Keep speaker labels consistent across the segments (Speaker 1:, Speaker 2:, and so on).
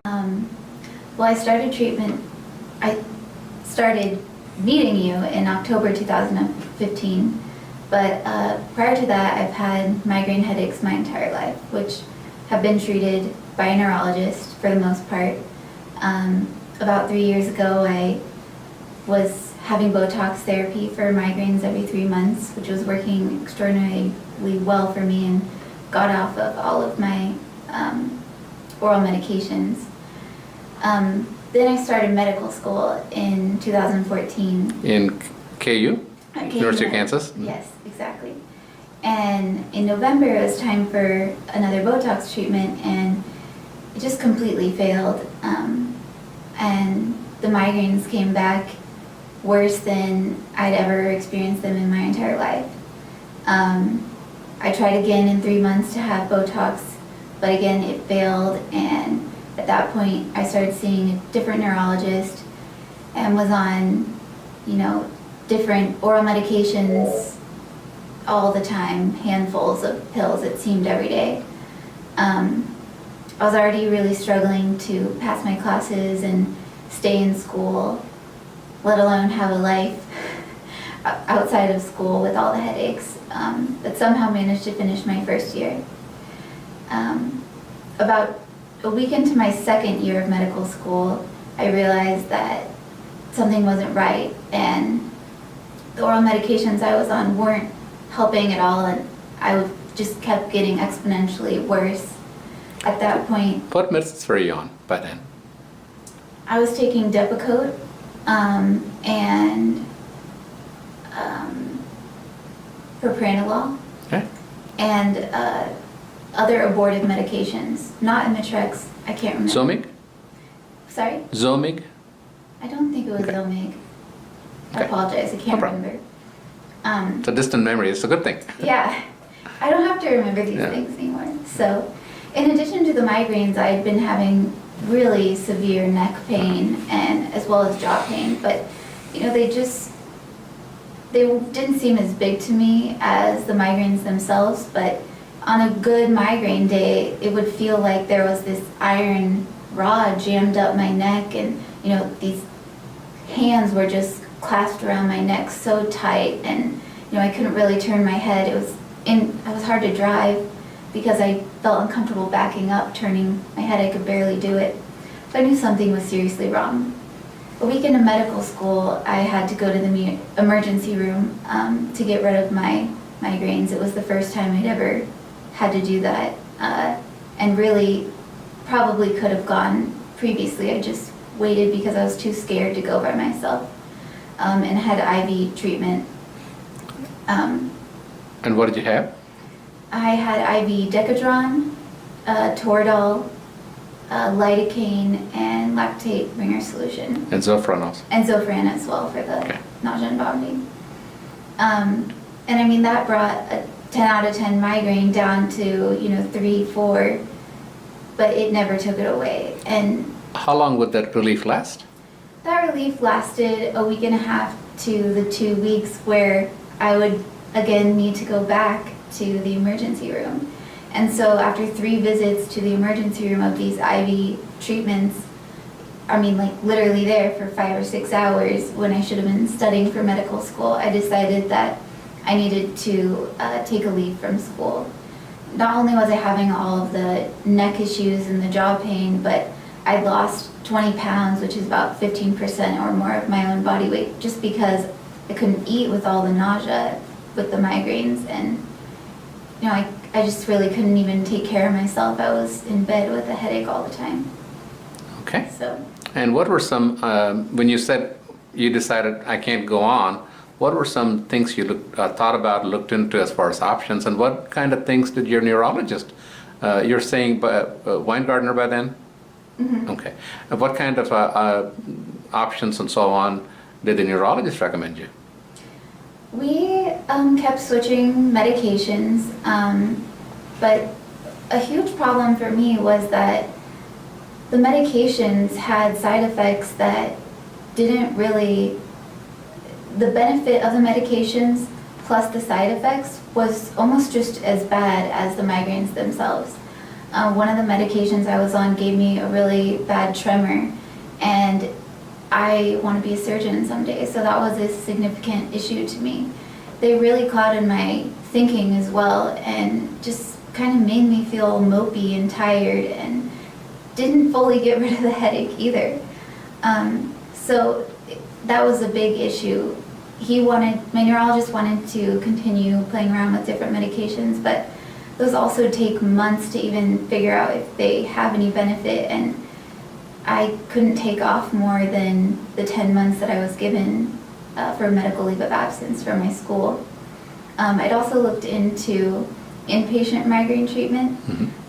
Speaker 1: Well, I started meeting you in October 2015, but prior to that, I've had migraine headaches my entire life, which have been treated by a neurologist for the most part. About 3 years ago, I was having Botox therapy for migraines every 3 months, which was working extraordinarily well for me, and got off of all of my oral medications. Then I started medical school in 2014.
Speaker 2: In KU?
Speaker 1: At
Speaker 2: University of Kansas?
Speaker 1: Yes, exactly. And in November, it was time for another Botox treatment, and it just completely failed. And the migraines came back worse than I'd ever experienced them in my entire life. I tried again in 3 months to have Botox, but again, it failed. And at that point, I started seeing a different neurologist and was on, different oral medications all the time, handfuls of pills, it seemed, every day. I was already really struggling to pass my classes and stay in school, let alone have a life outside of school with all the headaches, but somehow managed to finish my first year. About a week into my second year of medical school, I realized that something wasn't right, and the oral medications I was on weren't helping at all, and I just kept getting exponentially worse. At that point,
Speaker 2: What medicines were you on by then?
Speaker 1: I was taking Depakote and propranolol
Speaker 2: Okay.
Speaker 1: and other abortive medications, not Imitrex. I can't remember.
Speaker 2: Zomig?
Speaker 1: Sorry?
Speaker 2: Zomig?
Speaker 1: I don't think it was
Speaker 2: Okay.
Speaker 1: Zomig. I
Speaker 2: Okay.
Speaker 1: apologize, I
Speaker 2: No
Speaker 1: can't
Speaker 2: problem.
Speaker 1: remember.
Speaker 2: It's a distant memory. It's a good thing.
Speaker 1: Yeah, I don't have to remember these
Speaker 2: Yeah.
Speaker 1: things anymore. So, in addition to the migraines, I had been having really severe neck pain and as well as jaw pain, but they didn't seem as big to me as the migraines themselves. But on a good migraine day, it would feel like there was this iron rod jammed up my neck, and these hands were just clasped around my neck so tight, and I couldn't really turn my head. It was hard to drive because I felt uncomfortable backing up, turning my head. I could barely do it. So I knew something was seriously wrong. A week into medical school, I had to go to the emergency room to get rid of my migraines. It was the first time I'd ever had to do that, and really probably could have gone previously. I just waited because I was too scared to go by myself, and had IV treatment.
Speaker 2: And what did you have?
Speaker 1: I had IV Decadron, Toradol, lidocaine, and lactate ringer solution.
Speaker 2: And Zofran also.
Speaker 1: And Zofran as well for the
Speaker 2: Okay.
Speaker 1: nausea and vomiting. And I mean, that brought a 10 out of 10 migraine down to, 3, 4, but it never took it away. And
Speaker 2: How long would that relief last?
Speaker 1: that relief lasted a week and a half to the 2 weeks where I would again need to go back to the emergency room. And so after 3 visits to the emergency room of these IV treatments, I mean, like literally there for 5 or 6 hours when I should have been studying for medical school, I decided that I needed to take a leave from school. Not only was I having all of the neck issues and the jaw pain, but I lost 20 pounds, which is about 15% or more of my own body weight, just because I couldn't eat with all the nausea with the migraines, and I just really couldn't even take care of myself. I was in bed with a headache all the time.
Speaker 2: Okay.
Speaker 1: So
Speaker 2: And what were some, when you said you decided I can't go on, what were some things you thought about, looked into as far as options, and what kind of things did your neurologist, you're saying Weingartner by then?
Speaker 1: Mm-hmm.
Speaker 2: Okay. And what kind of options and so on did the neurologist recommend you?
Speaker 1: we kept switching medications, but a huge problem for me was that the medications had side effects that didn't really, the benefit of the medications plus the side effects was almost just as bad as the migraines themselves. One of the medications I was on gave me a really bad tremor, and I want to be a surgeon someday, so that was a significant issue to me. They really clouded my thinking as well, and just kind of made me feel mopey and tired, and didn't fully get rid of the headache either. So that was a big issue. My neurologist wanted to continue playing around with different medications, but those also take months to even figure out if they have any benefit, and I couldn't take off more than the 10 months that I was given for medical leave of absence from my school. I'd also looked into inpatient migraine treatment.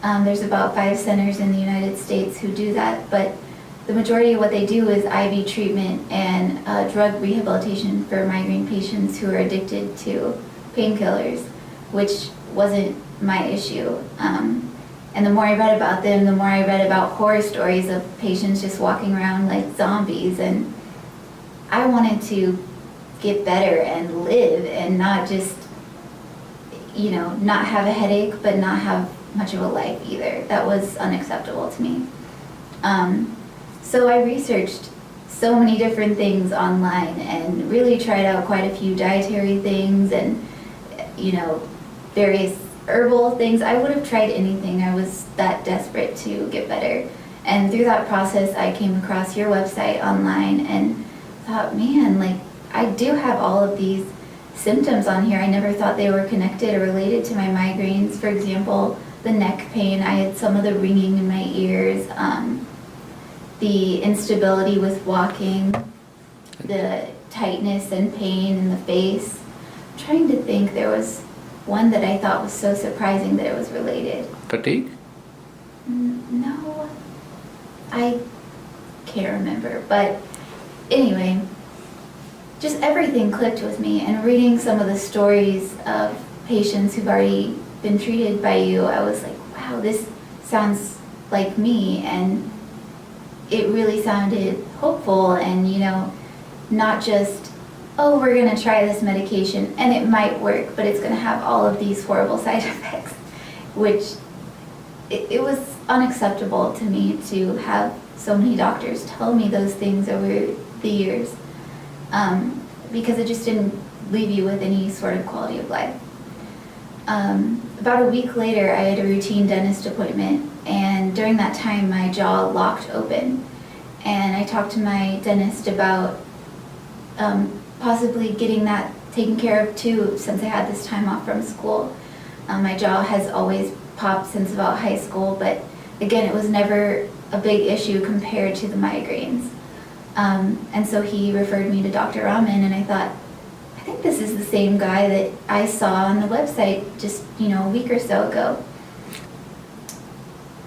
Speaker 1: There's about 5 centers in the United States who do that, but the majority of what they do is IV treatment and drug rehabilitation for migraine patients who are addicted to painkillers, which wasn't my issue. And the more I read about them, the more I read about horror stories of patients just walking around like zombies, and I wanted to get better and live and not just, not have a headache, but not have much of a life either. That was unacceptable to me. So I researched so many different things online and really tried out quite a few dietary things and, various herbal things. I would have tried anything. I was that desperate to get better. And through that process, I came across your website online and thought, man, I do have all of these symptoms on here. I never thought they were connected or related to my migraines. For example, the neck pain, I had some of the ringing in my ears, the instability with walking, the tightness and pain in the face. I'm trying to think, there was one that I thought was so surprising that it was related.
Speaker 2: Fatigue?
Speaker 1: No, I can't remember, but anyway, just everything clicked with me, and reading some of the stories of patients who've already been treated by you, I was like, wow, this sounds like me, and it really sounded hopeful and, not just, oh, we're going to try this medication and it might work, but it's going to have all of these horrible side effects, which it was unacceptable to me to have so many doctors tell me those things over the years, because it just didn't leave you with any sort of quality of life. About a week later, I had a routine dentist appointment, and during that time my jaw locked open, and I talked to my dentist about possibly getting that taken care of too, since I had this time off from school. My jaw has always popped since about high school, but again, it was never a big issue compared to the migraines. And so he referred me to Dr. Raman, and I thought, I think this is the same guy that I saw on the website just, a week or so ago.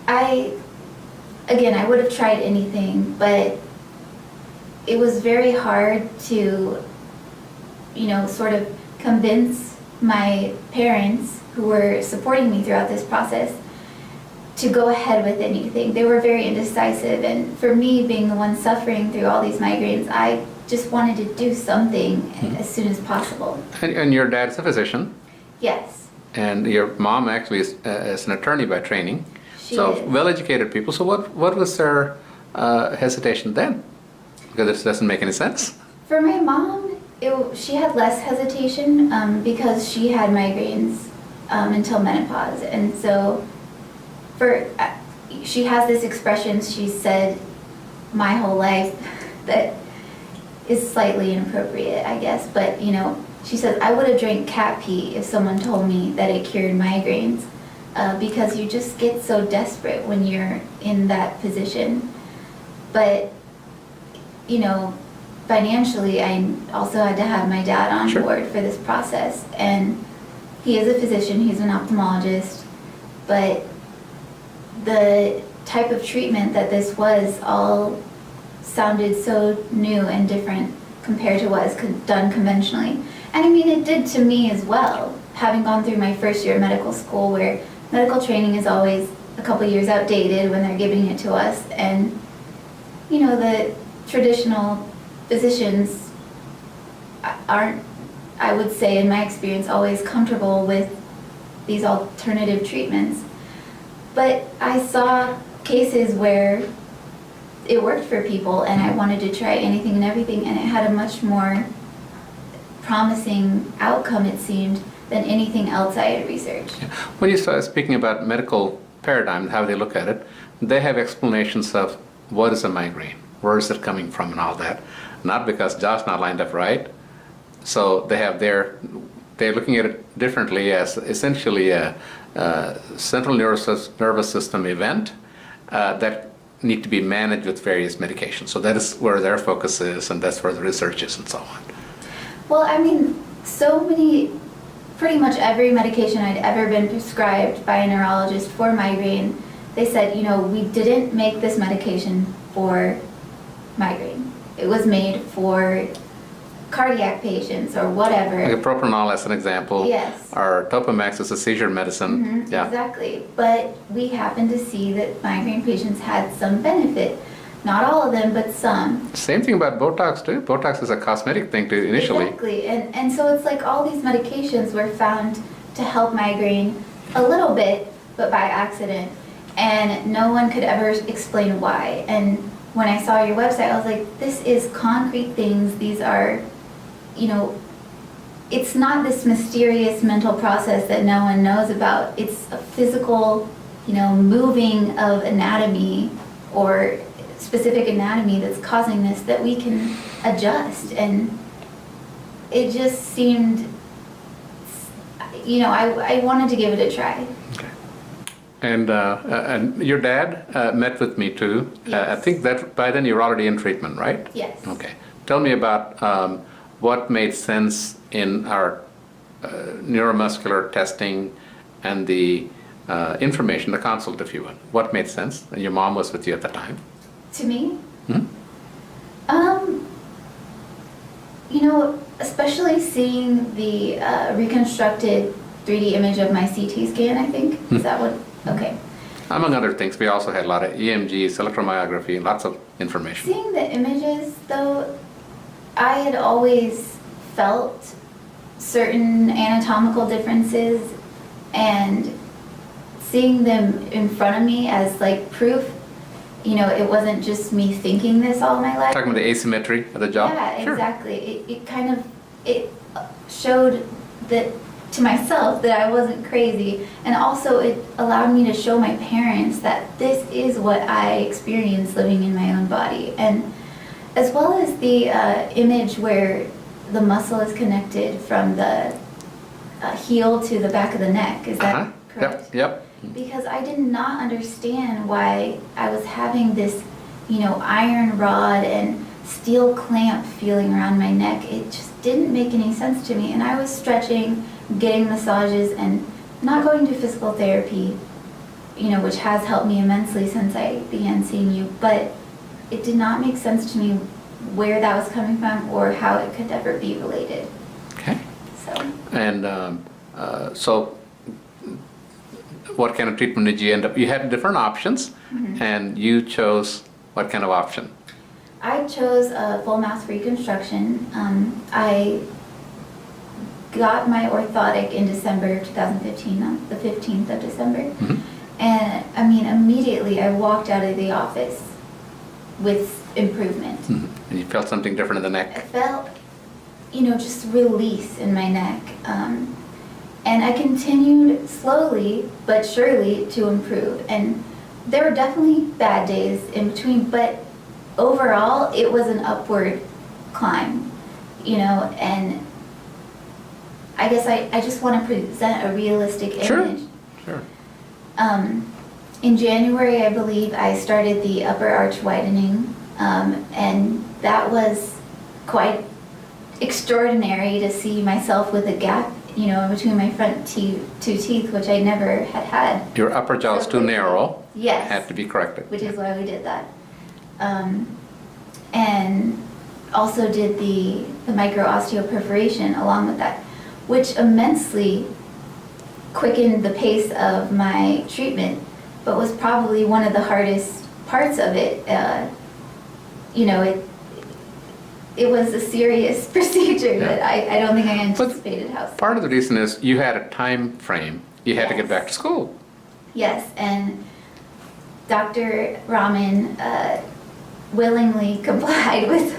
Speaker 1: I would have tried anything, but it was very hard to, sort of convince my parents who were supporting me throughout this process to go ahead with anything. They were very indecisive, and for me, being the one suffering through all these migraines, I just wanted to do something as soon as possible.
Speaker 2: And your dad's a physician?
Speaker 1: Yes.
Speaker 2: And your mom actually is an attorney by training.
Speaker 1: She
Speaker 2: so
Speaker 1: is.
Speaker 2: Well-educated people. So what was their hesitation then? Because this doesn't make any sense.
Speaker 1: For my mom, she had less hesitation because she had migraines until menopause, and so she has this expression she's said my whole life that is slightly inappropriate, I guess, but she says, I would have drank cat pee if someone told me that it cured migraines, because you just get so desperate when you're in that position. But financially, I also had to have my dad on
Speaker 2: Sure.
Speaker 1: board for this process, and he is a physician, he's an ophthalmologist, but the type of treatment that this was all sounded so new and different compared to what is done conventionally. And I mean, it did to me as well, having gone through my first year of medical school, where medical training is always a couple years outdated when they're giving it to us, and the traditional physicians aren't, I would say in my experience, always comfortable with these alternative treatments. But I saw cases where it worked for people, and I wanted to try anything and everything, and it had a much more promising outcome, it seemed, than anything else I had researched.
Speaker 2: When you start speaking about medical paradigm, how they look at it, they have explanations of what is a migraine, where is it coming from, and all that. Not because Josh not lined up right. So they're looking at it differently as essentially a central nervous system event that need to be managed with various medications. So that is where their focus is, and that's where the research is, and so on.
Speaker 1: Well, I mean, pretty much every medication I'd ever been prescribed by a neurologist for migraine, they said, we didn't make this medication for migraine. It was made for cardiac patients or whatever.
Speaker 2: Like propranolol as an example.
Speaker 1: Yes.
Speaker 2: Or Topamax is a seizure medicine.
Speaker 1: Mm-hmm,
Speaker 2: yeah.
Speaker 1: Exactly. But we happened to see that migraine patients had some benefit. Not all of them, but some.
Speaker 2: Same thing about Botox too. Botox is a cosmetic thing too initially.
Speaker 1: Exactly. And so it's like all these medications were found to help migraine a little bit, but by accident. And no one could ever explain why. And when I saw your website, I was like, this is concrete things. These are, it's not this mysterious mental process that no one knows about. It's a physical, moving of anatomy or specific anatomy that's causing this that we can adjust. And it just seemed, I wanted to give it a try.
Speaker 2: Okay. And your dad met with me too.
Speaker 1: Yes.
Speaker 2: I think that by then you're already in treatment, right?
Speaker 1: Yes.
Speaker 2: Okay. Tell me about what made sense in our neuromuscular testing and the information, the consult, if you will. What made sense? And your mom was with you at the time.
Speaker 1: To me?
Speaker 2: Hmm?
Speaker 1: Especially seeing the reconstructed 3D image of my CT scan, I think. Is that what? Okay.
Speaker 2: Among other things, we also had a lot of EMGs, electromyography, lots of information.
Speaker 1: Seeing the images, though, I had always felt certain anatomical differences, and seeing them in front of me as like proof, it wasn't just me thinking this all my life.
Speaker 2: Talking about the asymmetry of the jaw?
Speaker 1: Yeah,
Speaker 2: Sure.
Speaker 1: exactly. It showed that to myself that I wasn't crazy, and also it allowed me to show my parents that this is what I experienced living in my own body, and as well as the image where the muscle is connected from the heel to the back of the neck. Is that correct?
Speaker 2: Yep.
Speaker 1: Because I did not understand why I was having this, iron rod and steel clamp feeling around my neck. It just didn't make any sense to me. And I was stretching, getting massages, and not going to physical therapy, which has helped me immensely since I began seeing you. But it did not make sense to me where that was coming from or how it could ever be related.
Speaker 2: Okay.
Speaker 1: So.
Speaker 2: And so what kind of treatment did you end up? You had different options, and you chose what kind of option?
Speaker 1: I chose a full mouth reconstruction. I got my orthotic in December 2015, on the 15th of December.
Speaker 2: Mm-hmm.
Speaker 1: And immediately I walked out of the office with improvement.
Speaker 2: Mm-hmm. And you felt something different in the
Speaker 1: I
Speaker 2: neck?
Speaker 1: felt, just release in my neck. And I continued slowly but surely to improve. And there were definitely bad days in between, but overall it was an upward climb, and I guess I just want to present a realistic image.
Speaker 2: Sure.
Speaker 1: In January, I believe, I started the upper arch widening, and that was quite extraordinary to see myself with a gap, in between my front two teeth, which I never had.
Speaker 2: Your upper jaw is too narrow.
Speaker 1: Yes.
Speaker 2: Had to be corrected.
Speaker 1: Which is why we did that. And also did the micro-osteoperforation along with that, which immensely quickened the pace of my treatment, but was probably one of the hardest parts of it. It was a serious procedure that I don't think I anticipated how.
Speaker 2: Part of the reason is you had a time frame. You had to get back to school.
Speaker 1: Yes, and Dr. Raman willingly complied with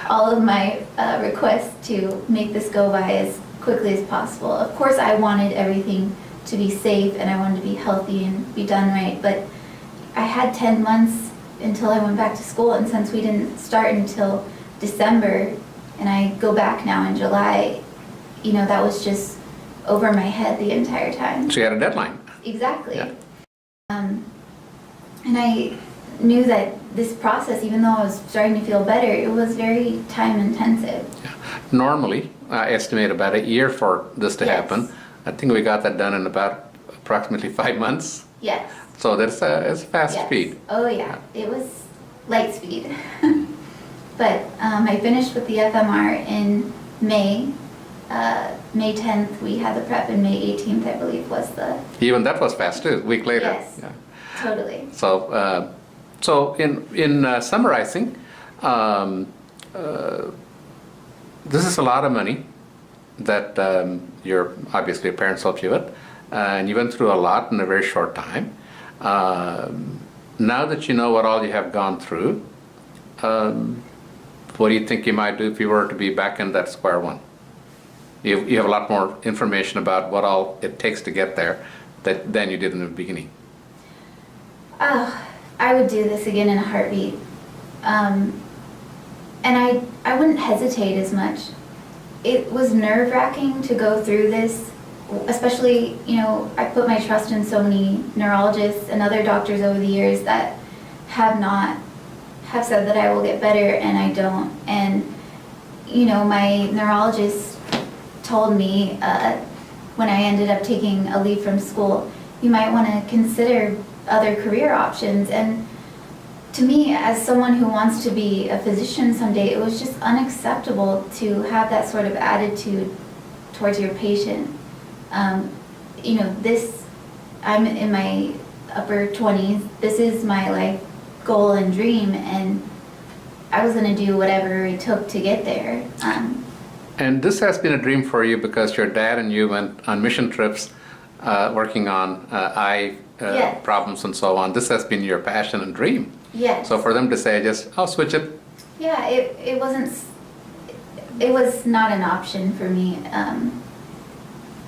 Speaker 1: all of my requests to make this go by as quickly as possible. Of course, I wanted everything to be safe and I wanted to be healthy and be done right, but I had 10 months until I went back to school, and since we didn't start until December and I go back now in July, you know, that was just over my head the entire time.
Speaker 2: So you had a deadline.
Speaker 1: Exactly.
Speaker 2: Yeah.
Speaker 1: And I knew that this process, even though I was starting to feel better, it was very time intensive.
Speaker 2: Yeah. Normally, I estimate about a year for this to
Speaker 1: Yes.
Speaker 2: happen. I think we got that done in about approximately 5 months.
Speaker 1: Yes.
Speaker 2: So it's a fast
Speaker 1: Yes.
Speaker 2: speed.
Speaker 1: Oh yeah, it was light speed. But I finished with the FMR in May. May 10th we had the prep, and May 18th I believe was the...
Speaker 2: Even that was fast too, a week later.
Speaker 1: Yes,
Speaker 2: Yeah.
Speaker 1: totally.
Speaker 2: So in summarizing, this is a lot of money that your obviously your parents helped you with, and you went through a lot in a very short time. Now that you know what all you have gone through, what do you think you might do if you were to be back in that square one? You have a lot more information about what all it takes to get there than you did in the beginning.
Speaker 1: Oh, I would do this again in a heartbeat. And I wouldn't hesitate as much. It was nerve-wracking to go through this, especially, you know, I put my trust in so many neurologists and other doctors over the years that have said that I will get better, and I don't. And, you know, my neurologist told me when I ended up taking a leave from school, you might want to consider other career options. And to me, as someone who wants to be a physician someday, it was just unacceptable to have that sort of attitude towards your patient. You know, I'm in my upper 20s, this is my life goal and dream, and I was going to do whatever it took to get there.
Speaker 2: And this has been a dream for you because your dad and you went on mission trips working on eye
Speaker 1: Yes.
Speaker 2: problems and so on. This has been your passion and dream.
Speaker 1: Yes.
Speaker 2: So for them to say, I'll switch it.
Speaker 1: Yeah, it was not an option for me,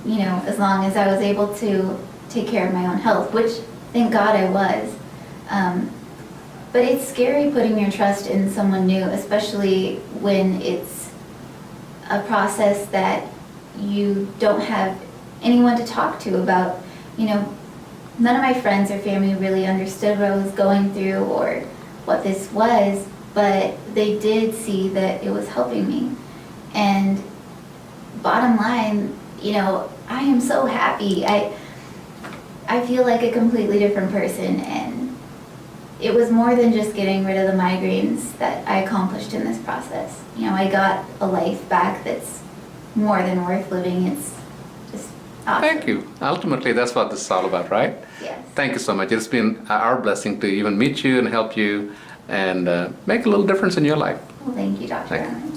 Speaker 1: you know, as long as I was able to take care of my own health, which thank God I was. But it's scary putting your trust in someone new, especially when it's a process that you don't have anyone to talk to about. You know, none of my friends or family really understood what I was going through or what this was, but they did see that it was helping me. And bottom line, you know, I am so happy. I feel like a completely different person, and it was more than just getting rid of the migraines that I accomplished in this process. You know, I got a life back that's more than worth living. It's just awesome.
Speaker 2: Thank you. Ultimately, that's what this is all about, right?
Speaker 1: Yes.
Speaker 2: Thank you so much. It's been our blessing to even meet you and help you and make a little difference in your life.
Speaker 1: Well, thank you, Dr.
Speaker 2: Thank you.
Speaker 1: Raman.